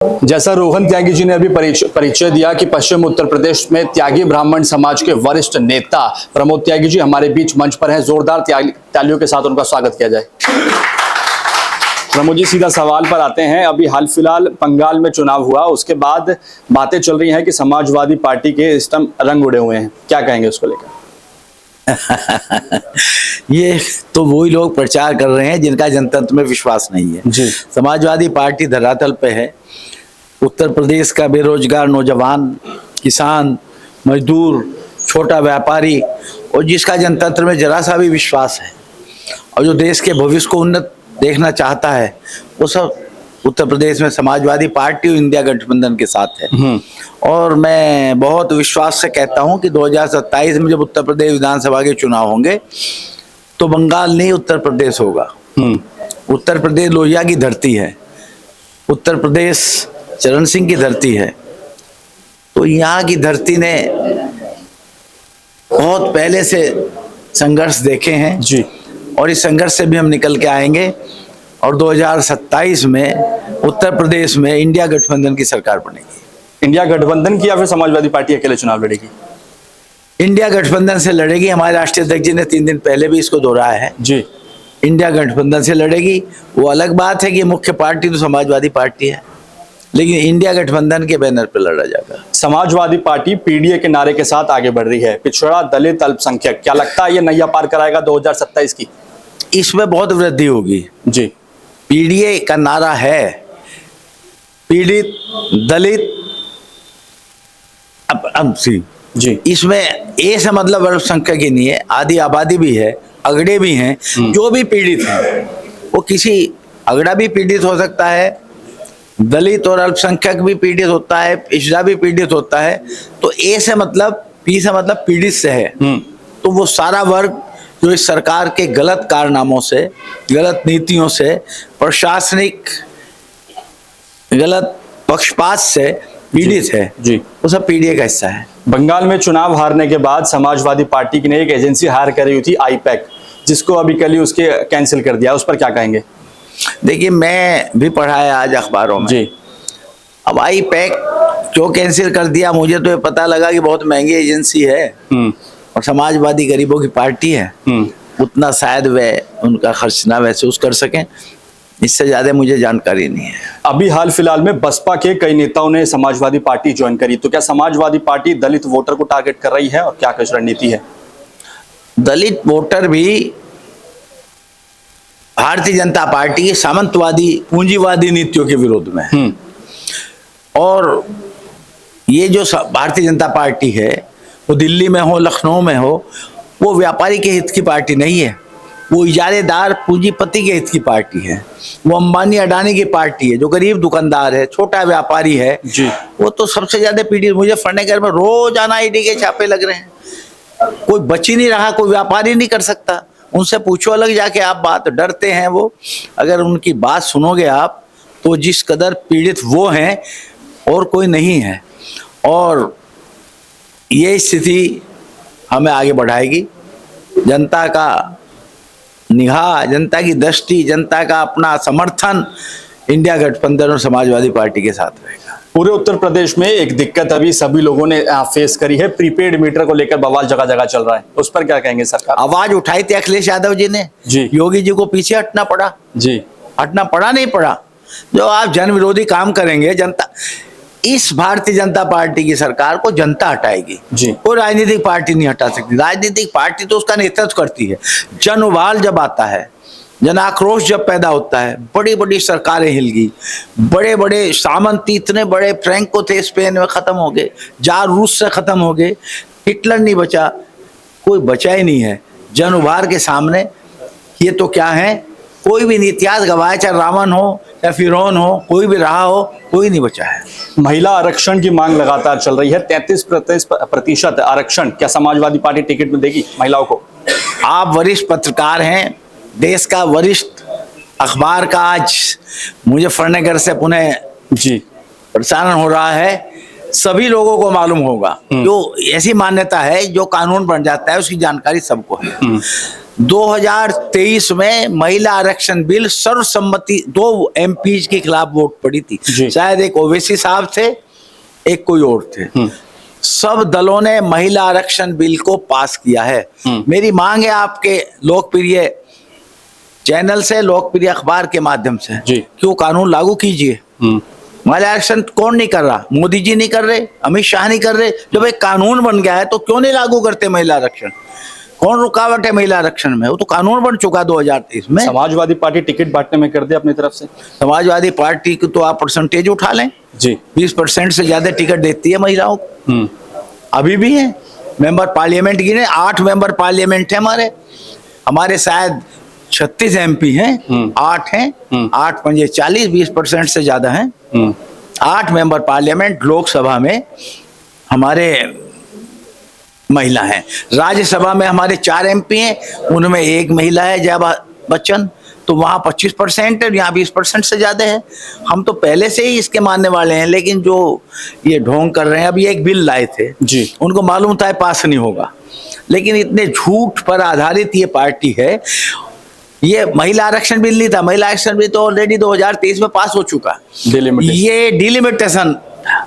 जैसा रोहन त्यागी जी ने अभी परिचय दिया कि पश्चिम उत्तर प्रदेश में त्यागी ब्राह्मण समाज के वरिष्ठ नेता प्रमोद त्यागी जी हमारे बीच मंच पर हैं। जोरदार तालियों के साथ उनका स्वागत किया जाए। प्रमोद जी, सीधा सवाल पर आते हैं। अभी हाल फिलहाल बंगाल में चुनाव हुआ, उसके बाद बातें चल रही हैं कि समाजवादी पार्टी के इस टाइम रंग उड़े हुए हैं, क्या कहेंगे उसको लेकर? ये तो वही लोग प्रचार कर रहे हैं जिनका जनतंत्र में विश्वास नहीं है जी। समाजवादी पार्टी धरातल पे है। उत्तर प्रदेश का बेरोजगार नौजवान, किसान, मजदूर, छोटा व्यापारी और जिसका जनतंत्र में जरा सा भी विश्वास है और जो देश के भविष्य को उन्नत देखना चाहता है, वो सब उत्तर प्रदेश में समाजवादी पार्टी और इंडिया गठबंधन के साथ है। और मैं बहुत विश्वास से कहता हूं कि 2027 में जब उत्तर प्रदेश विधानसभा के चुनाव होंगे तो बंगाल नहीं उत्तर प्रदेश होगा। उत्तर प्रदेश लोहिया की धरती है, उत्तर प्रदेश चरण सिंह की धरती है। तो यहाँ की धरती ने बहुत पहले से संघर्ष देखे हैं जी, और इस संघर्ष से भी हम निकल के आएंगे और 2027 में उत्तर प्रदेश में इंडिया गठबंधन की सरकार बनेगी। इंडिया गठबंधन की या फिर समाजवादी पार्टी अकेले चुनाव लड़ेगी? इंडिया गठबंधन से लड़ेगी। हमारे राष्ट्रीय अध्यक्ष जी ने 3 दिन पहले भी इसको दोहराया है जी। इंडिया गठबंधन से लड़ेगी। वो अलग बात है कि मुख्य पार्टी तो समाजवादी पार्टी है, लेकिन इंडिया गठबंधन के बैनर पर लड़ा जाएगा। समाजवादी पार्टी पीडीए के नारे के साथ आगे बढ़ रही है, पिछड़ा, दलित, अल्पसंख्यक। क्या लगता है ये नैया पार कराएगा 2027 की? इसमें बहुत वृद्धि होगी जी। पीडीए का नारा है पीड़ित, दलित, जी। इसमें ए से मतलब अल्पसंख्यक ही नहीं है, आधी आबादी भी है, अगड़े भी हैं। जो भी पीड़ित है वो किसी अगड़ा भी पीड़ित हो सकता है, दलित और अल्पसंख्यक भी पीड़ित होता है, पिछड़ा भी पीड़ित होता है। तो ए से मतलब, पी से मतलब पीड़ित से है। तो वो सारा वर्ग जो इस सरकार के गलत कारनामों से, गलत नीतियों से, प्रशासनिक गलत पक्षपात से पीड़ित है जी, वो सब पीडीए का हिस्सा है। बंगाल में चुनाव हारने के बाद समाजवादी पार्टी की ने एक एजेंसी हायर करी हुई थी, आईपैक, जिसको अभी कल ही उसके कैंसिल कर दिया। उस पर क्या कहेंगे? देखिए, मैं भी पढ़ा है आज अखबारों में जी। अब आईपैक क्यों कैंसिल कर दिया, मुझे तो ये पता लगा कि बहुत महंगी एजेंसी है और समाजवादी गरीबों की पार्टी है। उतना शायद वे उनका खर्च ना महसूस कर सकें, इससे ज्यादा मुझे जानकारी नहीं है। अभी हाल फिलहाल में बसपा के कई नेताओं ने समाजवादी पार्टी ज्वाइन करी, तो क्या समाजवादी पार्टी दलित वोटर को टारगेट कर रही है और क्या कुछ रणनीति है? दलित वोटर भी भारतीय जनता पार्टी की सामंतवादी पूंजीवादी नीतियों के विरोध में है। और ये जो भारतीय जनता पार्टी है वो दिल्ली में हो, लखनऊ में हो, वो व्यापारी के हित की पार्टी नहीं है, वो इजारेदार पूंजीपति के हित की पार्टी है। वो अंबानी अडानी की पार्टी है। जो गरीब दुकानदार है, छोटा व्यापारी है जी, वो तो सबसे ज्यादा पीड़ित। मुझे फर्नेगर में रोजाना ईडी के छापे लग रहे हैं, कोई बच ही नहीं रहा, कोई व्यापारी नहीं कर सकता। उनसे पूछो अलग जाके आप बात, डरते हैं वो। अगर उनकी बात सुनोगे आप तो जिस कदर पीड़ित वो हैं और कोई नहीं है। और ये स्थिति हमें आगे बढ़ाएगी। जनता का निगाह, जनता की दृष्टि, जनता का अपना समर्थन इंडिया गठबंधन और समाजवादी पार्टी के साथ रहेगा। पूरे उत्तर प्रदेश में एक दिक्कत अभी सभी लोगों ने फेस करी है, प्रीपेड मीटर को लेकर बवाल जगह जगह चल रहा है, उस पर क्या कहेंगे सरकार? आवाज उठाई थी अखिलेश यादव जी ने जी। योगी जी को पीछे हटना पड़ा। जी, हटना पड़ा नहीं पड़ा। जो आप जन विरोधी काम करेंगे, जनता, इस भारतीय जनता पार्टी की सरकार को जनता हटाएगी जी। कोई राजनीतिक पार्टी नहीं हटा सकती। राजनीतिक पार्टी तो उसका नेतृत्व करती है। जन उबाल जब आता है, जन आक्रोश जब पैदा होता है, बड़ी बड़ी सरकारें हिल गई, बड़े बड़े सामंती, इतने बड़े फ्रैंको थे स्पेन में, खत्म हो गए, जार रूस से खत्म हो गए, हिटलर नहीं बचा, कोई बचा ही नहीं है जन उभार के सामने। ये तो क्या है, कोई भी नहीं, इतिहास गवाह, चाहे रावण हो या फिरौन हो, कोई भी रहा हो, कोई नहीं बचा है। महिला आरक्षण की मांग लगातार चल रही है, 33% आरक्षण, क्या समाजवादी पार्टी टिकट में देगी महिलाओं को? आप वरिष्ठ पत्रकार हैं, देश का वरिष्ठ अखबार का आज मुजफ्फरनगर से पुणे जी प्रसारण हो रहा है, सभी लोगों को मालूम होगा। जो ऐसी मान्यता है, जो कानून बन जाता है उसकी जानकारी सबको है। 2023 में महिला आरक्षण बिल सर्वसम्मति 2 एमपीज के खिलाफ वोट पड़ी थी। जी। शायद एक ओवैसी साहब थे, एक कोई और थे। सब दलों ने महिला आरक्षण बिल को पास किया है। मेरी मांग है आपके लोकप्रिय चैनल से, लोकप्रिय अखबार के माध्यम से, जी। कि वो कानून लागू कीजिए। महिला आरक्षण कौन नहीं कर रहा? मोदी जी नहीं कर रहे, अमित शाह नहीं कर रहे। जब एक कानून बन गया है तो क्यों नहीं लागू करते महिला आरक्षण? कौन रुकावट है महिला आरक्षण में? वो तो कानून बन चुका 2023 में। समाजवादी पार्टी टिकट बांटने में कर दे अपनी तरफ से। समाजवादी पार्टी को तो आप परसेंटेज उठा लें, जी 20% से ज्यादा टिकट देती है महिलाओं को। अभी भी है। मेंबर पार्लियामेंट गिने, 8 मेंबर पार्लियामेंट है हमारे शायद 36 एमपी हैं, 8 हैं, 8 पंजे 40, 20% से ज्यादा हैं। 8 मेंबर पार्लियामेंट लोकसभा में हमारे महिला है। राज्यसभा में हमारे 4 एमपी हैं, उनमें एक महिला है, जया बच्चन। तो वहाँ 25% है, यहाँ 20% से ज्यादा है। हम तो पहले से ही इसके मानने वाले हैं, लेकिन जो ये ढोंग कर रहे हैं, अभी एक बिल लाए थे जी, उनको मालूम था पास नहीं होगा, लेकिन इतने झूठ पर आधारित ये पार्टी है। ये महिला आरक्षण बिल नहीं था, महिला आरक्षण बिल तो ऑलरेडी 2023 में पास हो चुका। ये डिलिमिटेशन था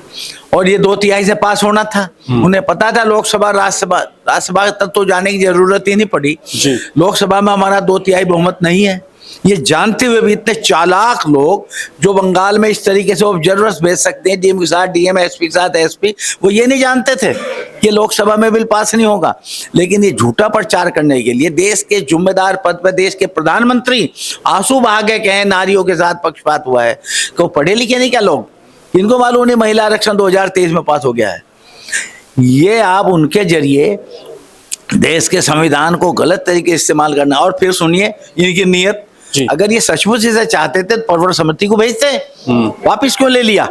और ये 2/3 से पास होना था। उन्हें पता था लोकसभा राज्यसभा तक तो जाने की जरूरत ही नहीं पड़ी। लोकसभा में हमारा 2/3 बहुमत नहीं है। ये जानते हुए भी इतने चालाक लोग जो बंगाल में इस तरीके से ऑब्जर्वर्स भेज सकते हैं, डीएम के साथ डीएम, एसपी के साथ एसपी, वो ये नहीं जानते थे कि लोकसभा में बिल पास नहीं होगा। लेकिन ये झूठा प्रचार करने के लिए देश के जिम्मेदार पद पर देश के प्रधानमंत्री आंसू बहा के कहें नारियों के साथ पक्षपात हुआ है। तो पढ़े लिखे नहीं क्या लोग? इनको मालूम नहीं महिला आरक्षण 2023 में पास हो गया है। ये आप उनके जरिए देश के संविधान को गलत तरीके से इस्तेमाल करना। और फिर सुनिए इनकी नीयत, अगर ये सचमुच इसे चाहते थे तो परवर समिति को भेजते, वापिस क्यों ले लिया?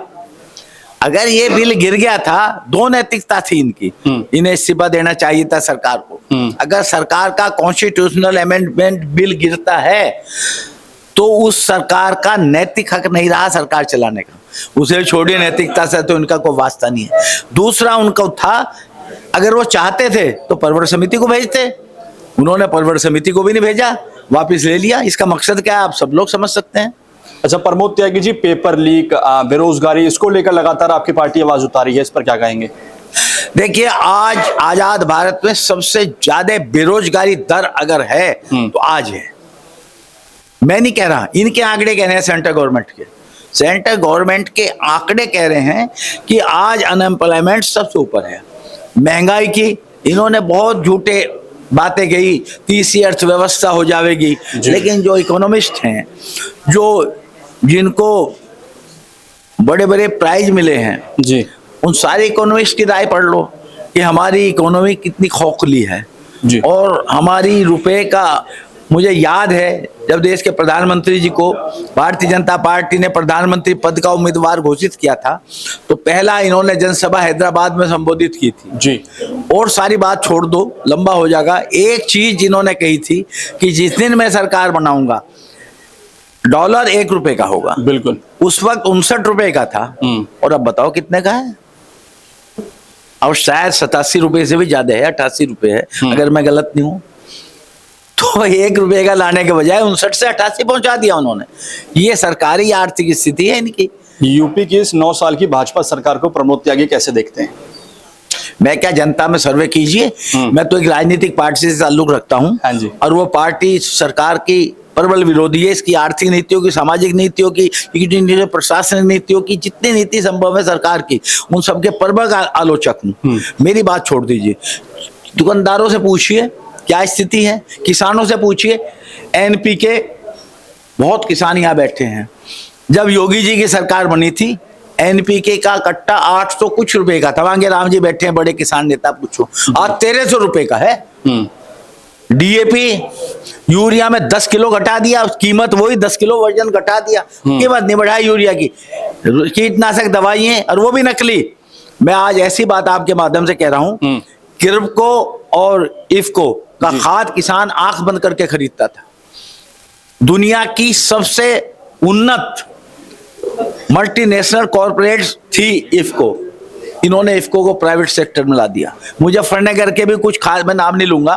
अगर ये बिल गिर गया था, 2 नैतिकता थी इनकी, इन्हें इस्तीफा देना चाहिए था सरकार को। अगर सरकार का कॉन्स्टिट्यूशनल अमेंडमेंट बिल गिरता है तो उस सरकार का नैतिक हक नहीं रहा सरकार चलाने का। उसे छोड़िए नैतिकता से, तो इनका कोई वास्ता नहीं है। दूसरा उनको था, अगर वो चाहते थे तो परवर समिति को भेजते, उन्होंने परवर समिति को भी नहीं भेजा, वापस ले लिया। इसका मकसद क्या है आप सब लोग समझ सकते हैं। अच्छा प्रमोद त्यागी जी, पेपर लीक, बेरोजगारी, इसको लेकर लगातार आपकी पार्टी आवाज उतारी है, इस पर क्या कहेंगे? देखिए, आज आजाद भारत में सबसे ज्यादा बेरोजगारी दर अगर है तो आज है। मैं नहीं कह रहा, इनके आंकड़े कह रहे हैं सेंट्रल गवर्नमेंट के। सेंट्रल गवर्नमेंट के आंकड़े कह रहे हैं कि आज अनएम्प्लॉयमेंट सबसे ऊपर है। महंगाई की इन्होंने बहुत झूठे बातें कही, तीसरी अर्थव्यवस्था हो जाएगी, लेकिन जो इकोनॉमिस्ट हैं, जो जिनको बड़े बड़े प्राइज मिले हैं जी, उन सारे इकोनॉमिस्ट की राय पढ़ लो कि हमारी इकोनॉमी कितनी खोखली है जी। और हमारी रुपए का, मुझे याद है जब देश के प्रधानमंत्री जी को भारतीय जनता पार्टी ने प्रधानमंत्री पद का उम्मीदवार घोषित किया था, तो पहला इन्होंने जनसभा हैदराबाद में संबोधित की थी जी। और सारी बात छोड़ दो, लंबा हो जाएगा। एक चीज इन्होंने कही थी कि जिस दिन मैं सरकार बनाऊंगा डॉलर 1 रुपए का होगा। बिल्कुल। उस वक्त 59 रुपए का था और अब बताओ कितने का है? और शायद 87 रुपए से भी ज्यादा है, 88 रुपए है अगर मैं गलत नहीं हूं। तो 1 रुपए का लाने के बजाय 59 से 88 पहुंचा दिया उन्होंने। ये सरकारी आर्थिक स्थिति है इनकी। यूपी की इस 9 साल की भाजपा सरकार को प्रमोद त्यागी कैसे देखते हैं? मैं क्या, जनता में सर्वे कीजिए। मैं तो एक राजनीतिक पार्टी से ताल्लुक रखता हूं। हाँ जी। और वो पार्टी सरकार की प्रबल विरोधी है, इसकी आर्थिक नीतियों की, सामाजिक नीतियों की, प्रशासनिक नीतियों की, जितनी नीति संभव है सरकार की, उन सबके प्रबल आलोचक हूं। मेरी बात छोड़ दीजिए, दुकानदारों से पूछिए क्या स्थिति है, किसानों से पूछिए। एनपीके, बहुत किसान यहाँ बैठे हैं। जब योगी जी की सरकार बनी थी, एनपीके का कट्टा 800 कुछ रुपए का था। वांगे राम जी बैठे हैं, बड़े किसान नेता, पूछो, आज 1300 रुपए का है। डीएपी यूरिया में 10 किलो घटा दिया, कीमत वही, 10 किलो वजन घटा दिया, कीमत नहीं बढ़ाई यूरिया की। कीटनाशक दवाइयां, और वो भी नकली। मैं आज ऐसी बात आपके माध्यम से कह रहा हूं, किर्बको और इफको का खाद किसान आंख बंद करके खरीदता था। दुनिया की सबसे उन्नत मल्टीनेशनल कॉर्पोरेट थी इफको, इन्होंने इफको को प्राइवेट सेक्टर में ला दिया। मुजफ्फरनगर के भी कुछ खाद, मैं नाम नहीं लूंगा,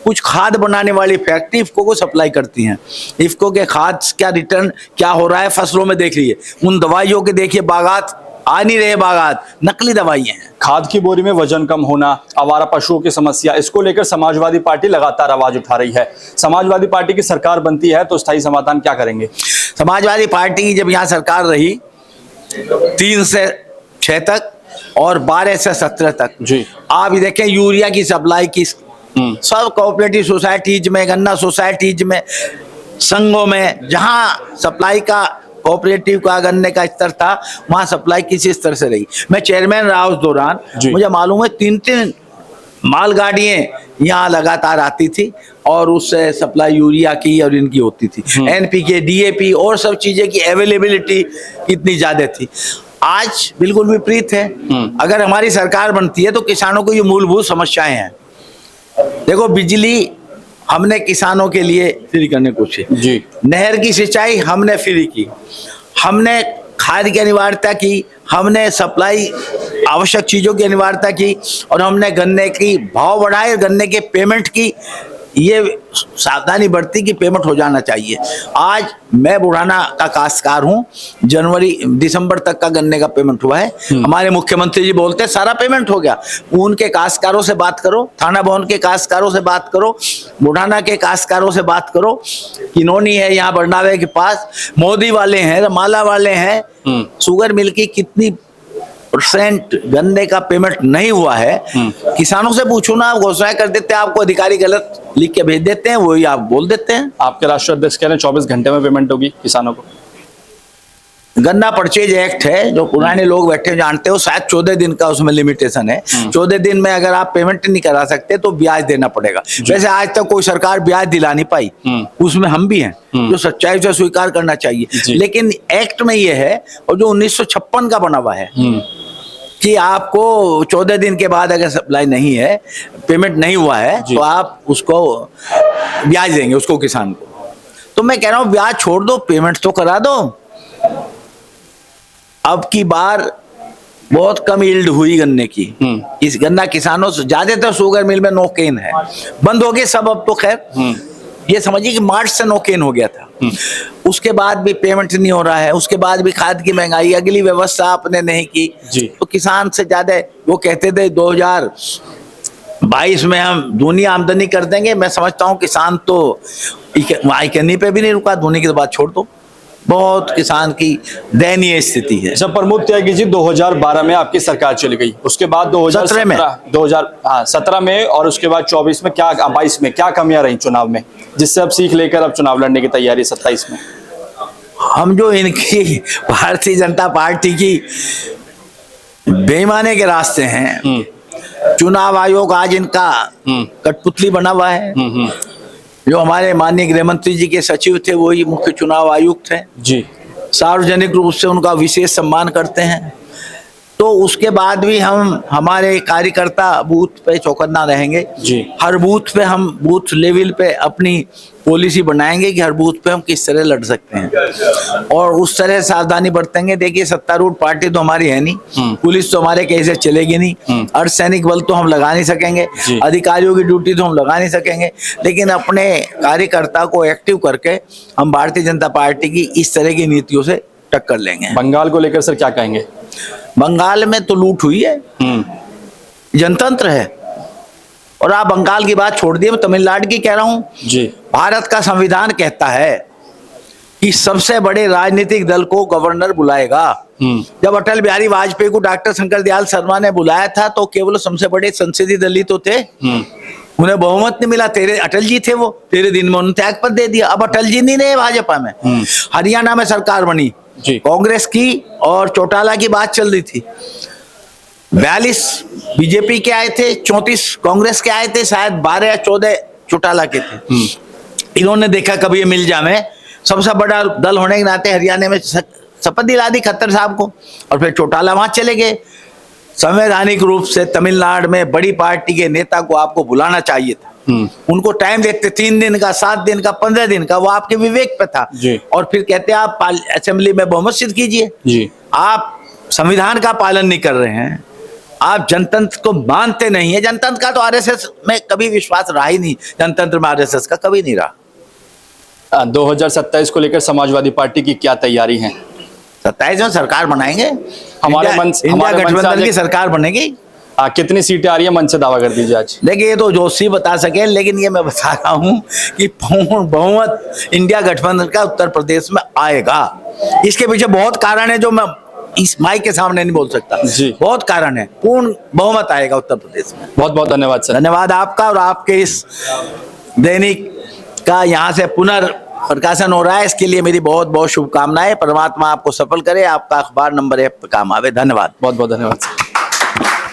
कुछ खाद बनाने वाली फैक्ट्री इफको को सप्लाई करती हैं। इफको के खाद क्या रिटर्न क्या हो रहा है फसलों में देख लीजिए, उन दवाइयों के देखिए, बागात आ नहीं रहे, बागात नकली दवाइयां हैं। खाद की बोरी में वजन कम होना, आवारा पशुओं की समस्या, इसको लेकर समाजवादी पार्टी लगातार आवाज उठा रही है। समाजवादी पार्टी की सरकार बनती है तो स्थायी समाधान क्या करेंगे? समाजवादी पार्टी की जब यहाँ सरकार रही 3 से 6 तक और 12 से 17 तक जी, आप ये देखें यूरिया की सप्लाई की सब कोऑपरेटिव सोसाइटीज में, गन्ना सोसाइटीज में, संघों में, जहां सप्लाई का कोऑपरेटिव का गन्ने का स्तर था वहां सप्लाई किसी स्तर से रही। मैं चेयरमैन रहा उस दौरान, मुझे मालूम है 3-3 मालगाड़ियां यहाँ लगातार आती थी और उससे सप्लाई यूरिया की और इनकी होती थी। एनपीके, डीएपी और सब चीजें की अवेलेबिलिटी कितनी ज्यादा थी। आज बिल्कुल विपरीत है। अगर हमारी सरकार बनती है तो किसानों को ये मूलभूत समस्याएं हैं। देखो, बिजली हमने किसानों के लिए फ्री करने को जी, नहर की सिंचाई हमने फ्री की, हमने खाद की अनिवार्यता की, हमने सप्लाई आवश्यक चीजों की अनिवार्यता की और हमने गन्ने की भाव बढ़ाए, गन्ने के पेमेंट की ये सावधानी बरती कि पेमेंट हो जाना चाहिए। आज मैं बुढ़ाना का काश्तकार हूँ, दिसंबर तक का गन्ने का पेमेंट हुआ है। हमारे मुख्यमंत्री जी बोलते हैं सारा पेमेंट हो गया। उनके काश्तकारों से बात करो, थाना भवन के काश्तकारों से बात करो, बुढ़ाना के काश्तकारों से बात करो। किनोनी है यहाँ बरनावे के पास, मोदी वाले हैं, रमाला वाले हैं, शुगर मिल की कितनी % गन्ने का पेमेंट नहीं हुआ है। किसानों से पूछो ना, आप घोषणा कर देते हैं, आपको अधिकारी गलत लिख के भेज देते हैं, वही आप बोल देते हैं। आपके राष्ट्रीय अध्यक्ष कह रहे हैं 24 घंटे में पेमेंट होगी किसानों को। गन्ना परचेज एक्ट है, जो पुराने लोग बैठे जानते हो, शायद 14 दिन का उसमें लिमिटेशन है। 14 दिन में अगर आप पेमेंट नहीं करा सकते तो ब्याज देना पड़ेगा। वैसे आज तक कोई सरकार ब्याज दिला नहीं पाई, उसमें हम भी हैं, जो सच्चाई से स्वीकार करना चाहिए। लेकिन एक्ट में ये है, और जो 1956 का बना हुआ है कि आपको 14 दिन के बाद अगर सप्लाई नहीं है, पेमेंट नहीं हुआ है, तो आप उसको ब्याज देंगे उसको, किसान को। तो मैं कह रहा हूं ब्याज छोड़ दो, पेमेंट तो करा दो। अब की बार बहुत कम यील्ड हुई गन्ने की। इस गन्ना किसानों से ज्यादातर शुगर मिल में नोकेन है, बंद हो गए सब। अब तो खैर ये समझिए कि मार्च से नोकेन हो गया था। उसके बाद भी पेमेंट नहीं हो रहा है, उसके बाद भी खाद की महंगाई, अगली व्यवस्था आपने नहीं की, तो किसान से ज्यादा वो कहते थे 2022 में हम दूनी आमदनी कर देंगे। मैं समझता हूँ किसान तो कहीं पे भी नहीं रुका, दूनी की बात छोड़ दो। बहुत किसान की दयनीय स्थिति है। जब प्रमोद त्यागी जी 2012 में आपकी सरकार चली गई, उसके बाद 2017 में और उसके बाद 22 में क्या कमियां रही चुनाव में, जिससे अब सीख लेकर अब चुनाव लड़ने की तैयारी 27 में? हम जो इनकी भारतीय जनता पार्टी की बेईमानी के रास्ते हैं, चुनाव आयोग आज इनका कठपुतली बना हुआ है। जो हमारे माननीय गृह मंत्री जी के सचिव थे वही मुख्य चुनाव आयुक्त हैं जी, सार्वजनिक रूप से उनका विशेष सम्मान करते हैं। तो उसके बाद भी हमारे कार्यकर्ता बूथ पे चौकन्ना रहेंगे जी। हर बूथ पे हम बूथ लेवल पे अपनी पॉलिसी बनाएंगे कि हर बूथ पे हम किस तरह लड़ सकते हैं और उस तरह सावधानी बरतेंगे। देखिए, सत्तारूढ़ पार्टी तो हमारी है नहीं, पुलिस तो हमारे कैसे चलेगी नहीं, अर्धसैनिक बल तो हम लगा नहीं सकेंगे, अधिकारियों की ड्यूटी तो हम लगा नहीं सकेंगे, लेकिन अपने कार्यकर्ता को एक्टिव करके हम भारतीय जनता पार्टी की इस तरह की नीतियों से टक्कर लेंगे। बंगाल को लेकर सर क्या कहेंगे? बंगाल में तो लूट हुई है, जनतंत्र है। और आप बंगाल की बात छोड़ दिए, मैं तमिलनाडु की कह रहा हूं जी। भारत का संविधान कहता है कि सबसे बड़े राजनीतिक दल को गवर्नर बुलाएगा। जब अटल बिहारी वाजपेयी को डॉक्टर शंकर दयाल शर्मा ने बुलाया था तो केवल सबसे बड़े संसदीय दल ही तो थे, उन्हें बहुमत नहीं मिला। अटल जी थे, वो 13 दिन में उन्होंने त्याग पत्र दे दिया। अब अटल जी नहीं रहे भाजपा में। हरियाणा में सरकार बनी कांग्रेस की और चौटाला की बात चल रही थी। 42 बीजेपी के आए थे, 34 कांग्रेस के आए थे, शायद 12 या 14 चौटाला के थे। इन्होंने देखा कभी ये मिल जाए, सबसे बड़ा दल होने के नाते हरियाणा में शपथ दिला दी खट्टर साहब को और फिर चौटाला वहां चले गए। संवैधानिक रूप से तमिलनाडु में बड़ी पार्टी के नेता को आपको बुलाना चाहिए था। उनको टाइम देते 3 दिन का, 7 दिन का, 15 दिन का, वो आपके विवेक पे था। और फिर कहते आप असेंबली में बहुमत सिद्ध कीजिए। आप संविधान का पालन नहीं कर रहे हैं आप जनतंत्र को मानते नहीं है। जनतंत्र का तो आरएसएस में कभी विश्वास रहा ही नहीं, जनतंत्र में आरएसएस का कभी नहीं रहा। 2027 को लेकर समाजवादी पार्टी की क्या तैयारी है? 27 में सरकार बनाएंगे, हमारे इंडिया मन से गठबंधन आज की सरकार बनेगी। कितनी सीटें आ रही है, मन से दावा कर दीजिए आज। देखिए ये तो जोशी बता सके, लेकिन ये मैं बता रहा हूं कि पूर्ण बहुमत इंडिया गठबंधन का उत्तर प्रदेश में आएगा। इसके पीछे बहुत कारण है जो मैं इस माइक के सामने नहीं बोल सकता जी। बहुत कारण है, पूर्ण बहुमत आएगा उत्तर प्रदेश में। बहुत बहुत धन्यवाद सर। धन्यवाद आपका, और आपके इस दैनिक का यहाँ से पुनर्प्रकाशन हो रहा है, इसके लिए मेरी बहुत बहुत शुभकामनाएं। परमात्मा आपको सफल करे, आपका अखबार नंबर 1 पे काम आवे। धन्यवाद। बहुत बहुत धन्यवाद सर।